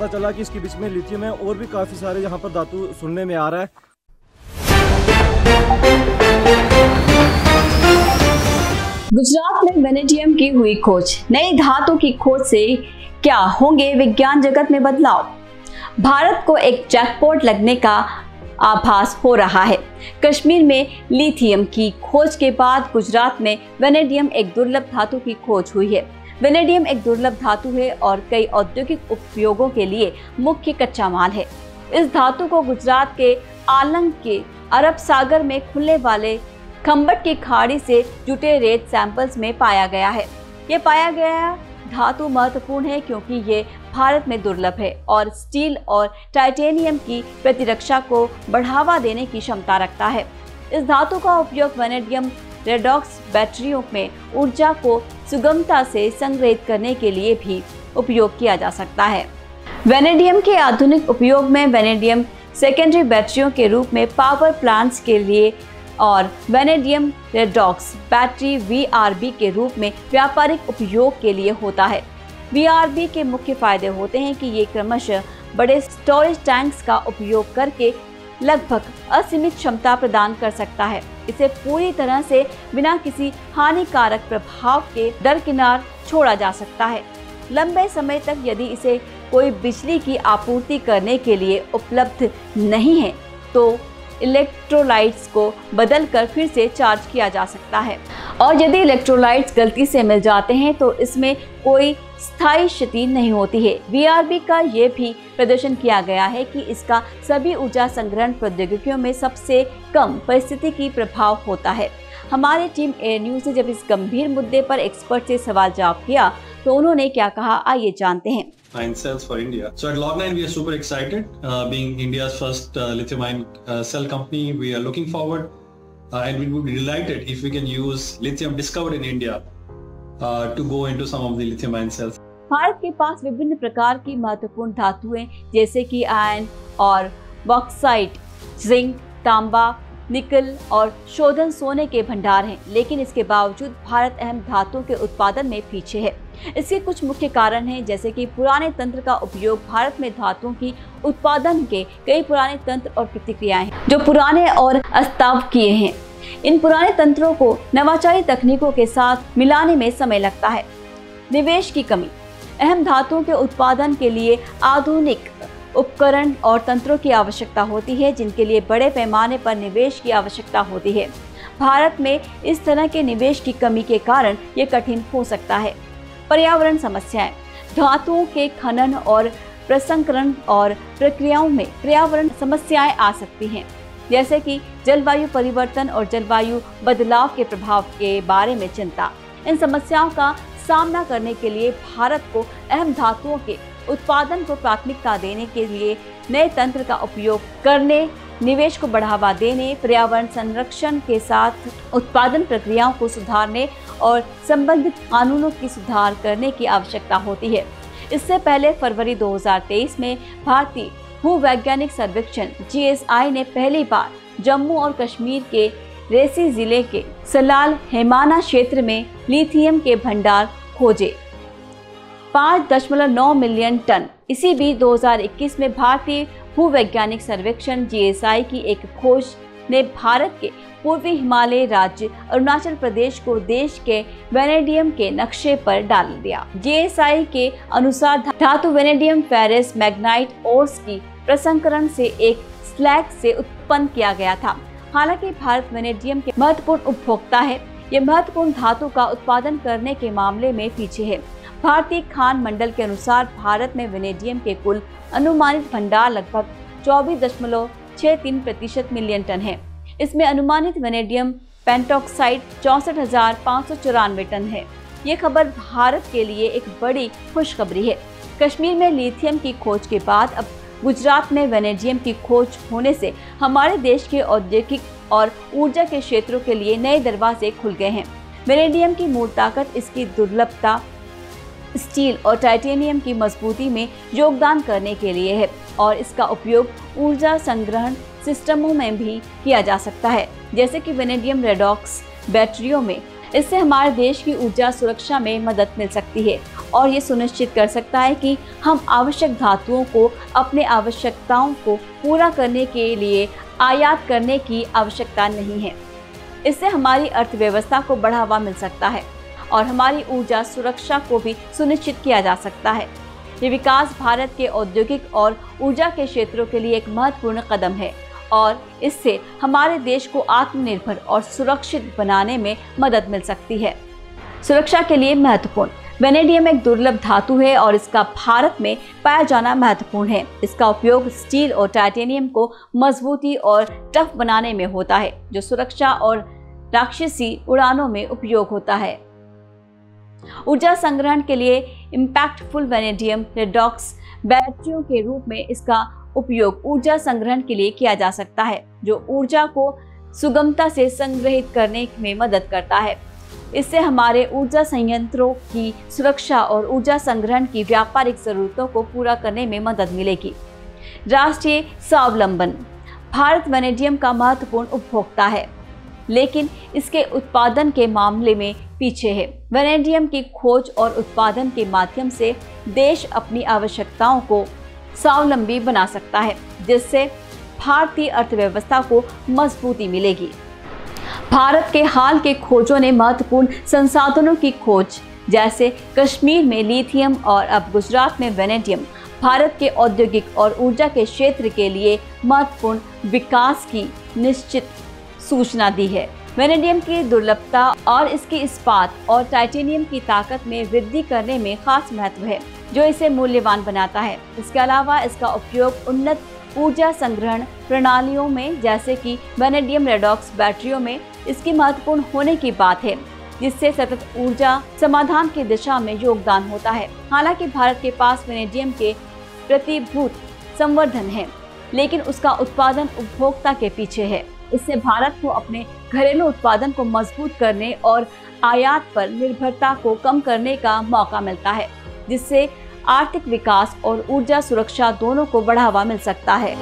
पता चला कि इसके बीच में लिथियम है और भी काफ़ी सारे यहाँ पर धातु सुनने में आ रहा है। गुजरात में वेनेडियम की हुई खोज, नई धातु की खोज से क्या होंगे विज्ञान जगत में बदलाव? भारत को एक जैकपॉट लगने का आभास हो रहा है। कश्मीर में लिथियम की खोज के बाद गुजरात में वेनेडियम एक दुर्लभ धातु की खोज हुई है। वेनेडियम एक दुर्लभ धातु है और कई औद्योगिक उपयोगों के लिए मुख्य कच्चा माल है। इस धातु को गुजरात के आलंग के अरब सागर में खुलने वाले खंबट की खाड़ी से जुटे रेत सैंपल्स में पाया गया है। ये पाया गया धातु महत्वपूर्ण है क्योंकि ये भारत में दुर्लभ है और स्टील और टाइटेनियम की प्रतिरक्षा को बढ़ावा देने की क्षमता रखता है। इस धातु का उपयोग वेनेडियम रेडॉक्स बैटरियों में ऊर्जा को सुगमता से संग्रहित करने के लिए भी उपयोग किया जा सकता है। वेनेडियम के आधुनिक उपयोग में वेनेडियम सेकेंडरी बैटरियों के रूप में पावर प्लांट्स के लिए और वेनेडियम रेडॉक्स बैटरी VRB के रूप में व्यापारिक उपयोग के लिए होता है। VRB के मुख्य फायदे होते हैं कि ये क्रमशः बड़े स्टोरेज टैंक्स का उपयोग करके लगभग असीमित क्षमता प्रदान कर सकता है। इसे पूरी तरह से बिना किसी हानिकारक प्रभाव के दरकिनार छोड़ा जा सकता है। लंबे समय तक यदि इसे कोई बिजली की आपूर्ति करने के लिए उपलब्ध नहीं है तो इलेक्ट्रोलाइट्स को बदलकर फिर से चार्ज किया जा सकता है और यदि इलेक्ट्रोलाइट्स गलती से मिल जाते हैं तो इसमें कोई स्थायी क्षति नहीं होती है। VRB का ये भी प्रदर्शन किया गया है कि इसका सभी ऊर्जा संग्रहण प्रौद्योगिकियों में सबसे कम परिस्थितिकी प्रभाव होता है। हमारी टीम एयर न्यूज़ ने जब इस गंभीर मुद्दे पर एक्सपर्ट से सवाल जवाब किया तो उन्होंने क्या कहा, आइए जानते हैं। Cells for India. So at Log9 we are super excited, being India's first lithium-ion cell company. We are looking forward and we would be delighted if we can use lithium discovered in India to go into some of the lithium-ion cells. Bharat के पास विभिन्न प्रकार की महत्वपूर्ण धातुएं जैसे कि iron और bauxite, zinc, तांबा, निकल और शोधन सोने के भंडार हैं, लेकिन इसके बावजूद भारत अहम धातुओं के उत्पादन में पीछे है। इसके कुछ मुख्य कारण हैं जैसे कि पुराने तंत्र का उपयोग। भारत में धातुओं की उत्पादन के कई पुराने तंत्र और प्रतिक्रियाएं हैं जो पुराने और अस्ताव किए हैं। इन पुराने तंत्रों को नवाचारी तकनीकों के साथ मिलाने में समय लगता है। निवेश की कमी, अहम धातुओं के उत्पादन के लिए आधुनिक उपकरण और तंत्रों की आवश्यकता होती है जिनके लिए बड़े पैमाने पर निवेश की आवश्यकता होती है। भारत में इस तरह के निवेश की कमी के कारण ये कठिन हो सकता है। पर्यावरण समस्याएं, धातुओं के खनन और प्रसंस्करण और प्रक्रियाओं में पर्यावरण समस्याएं आ सकती हैं जैसे कि जलवायु परिवर्तन और जलवायु बदलाव के प्रभाव के बारे में चिंता। इन समस्याओं का सामना करने के लिए भारत को अहम धातुओं के उत्पादन को प्राथमिकता देने के लिए नए तंत्र का उपयोग करने, निवेश को बढ़ावा देने, पर्यावरण संरक्षण के साथ उत्पादन प्रक्रियाओं को सुधारने और संबंधित कानूनों की सुधार करने की आवश्यकता होती है। इससे पहले फरवरी 2023 में भारतीय भूवैज्ञानिक सर्वेक्षण GSI ने पहली बार जम्मू और कश्मीर के रेसी जिले के सलाल हेमाना क्षेत्र में लिथियम के भंडार खोजे 5.9 मिलियन टन। इसी बीच 2021 में भारतीय भूवैज्ञानिक सर्वेक्षण GSI की एक खोज ने भारत के पूर्वी हिमालय राज्य अरुणाचल प्रदेश को देश के वेनेडियम के नक्शे पर डाल दिया। GSI के अनुसार धातु वेनेडियम फेरस मैग्नाइट ओर्स की प्रसंस्करण से एक स्लैग से उत्पन्न किया गया था। हालांकि भारत वेनेडियम के महत्वपूर्ण उपभोक्ता है, यह महत्वपूर्ण धातु का उत्पादन करने के मामले में पीछे है। भारतीय खान मंडल के अनुसार भारत में वेनेडियम के कुल अनुमानित भंडार लगभग 24.63% मिलियन टन है। इसमें अनुमानित वेनेडियम पेंटॉक्साइड 64,594 टन है। ये खबर भारत के लिए एक बड़ी खुशखबरी है। कश्मीर में लिथियम की खोज के बाद अब गुजरात में वेनेडियम की खोज होने से हमारे देश के औद्योगिक और ऊर्जा के क्षेत्रों के लिए नए दरवाजे खुल गए हैं। वेनेडियम की मूल ताकत इसकी दुर्लभता स्टील और टाइटेनियम की मजबूती में योगदान करने के लिए है और इसका उपयोग ऊर्जा संग्रहण सिस्टमों में भी किया जा सकता है, जैसे कि वेनेडियम रेडॉक्स बैटरियों में इससे हमारे देश की ऊर्जा सुरक्षा में मदद मिल सकती है और ये सुनिश्चित कर सकता है कि हम आवश्यक धातुओं को अपने आवश्यकताओं को पूरा करने के लिए आयात करने की आवश्यकता नहीं है। इससे हमारी अर्थव्यवस्था को बढ़ावा मिल सकता है और हमारी ऊर्जा सुरक्षा को भी सुनिश्चित किया जा सकता है। ये विकास भारत के औद्योगिक और ऊर्जा के क्षेत्रों के लिए एक महत्वपूर्ण कदम है और इससे हमारे देश को आत्मनिर्भर और सुरक्षित बनाने में मदद मिल सकती है। सुरक्षा के लिए महत्वपूर्ण, वेनेडियम एक दुर्लभ धातु है और इसका भारत में पाया जाना महत्वपूर्ण है। इसका उपयोग स्टील और टाइटेनियम को मजबूती और टफ बनाने में होता है, जो सुरक्षा और राक्षसी उड़ानों में उपयोग होता है। ऊर्जा संग्रहण के लिए इम्पैक्टफुल वेनेडियम रेडॉक्स बैटरियों के रूप में इसका उपयोग ऊर्जा संग्रहण के लिए किया जा सकता है, जो ऊर्जा को सुगमता से संग्रहित करने में मदद करता है। इससे हमारे ऊर्जा संयंत्रों की सुरक्षा और ऊर्जा संग्रहण की व्यापारिक जरूरतों को पूरा करने में मदद मिलेगी। राष्ट्रीय स्वावलंबन, भारत वेनेडियम का महत्वपूर्ण उपभोक्ता है, लेकिन इसके उत्पादन के मामले में पीछे है। वेनेडियम की खोज और उत्पादन के माध्यम से देश अपनी आवश्यकताओं को स्वावलंबी बना सकता है, जिससे भारतीय अर्थव्यवस्था को मजबूती मिलेगी। भारत के हाल के खोजों ने महत्वपूर्ण संसाधनों की खोज, जैसे कश्मीर में लिथियम और अब गुजरात में वेनेडियम, भारत के औद्योगिक और ऊर्जा के क्षेत्र के लिए महत्वपूर्ण विकास की निश्चित सूचना दी है। वेनेडियम की दुर्लभता और इसकी इस्पात और टाइटेनियम की ताकत में वृद्धि करने में खास महत्व है, जो इसे मूल्यवान बनाता है। इसके अलावा इसका उपयोग उन्नत ऊर्जा संग्रहण प्रणालियों में, जैसे कि वेनेडियम रेडॉक्स बैटरियों में इसकी महत्वपूर्ण होने की बात है, जिससे सतत ऊर्जा समाधान की दिशा में योगदान होता है। हालांकि भारत के पास वेनेडियम के प्रतिभूत संवर्धन है, लेकिन उसका उत्पादन उपभोक्ता के पीछे है। इससे भारत को अपने घरेलू उत्पादन को मजबूत करने और आयात पर निर्भरता को कम करने का मौका मिलता है, जिससे आर्थिक विकास और ऊर्जा सुरक्षा दोनों को बढ़ावा मिल सकता है।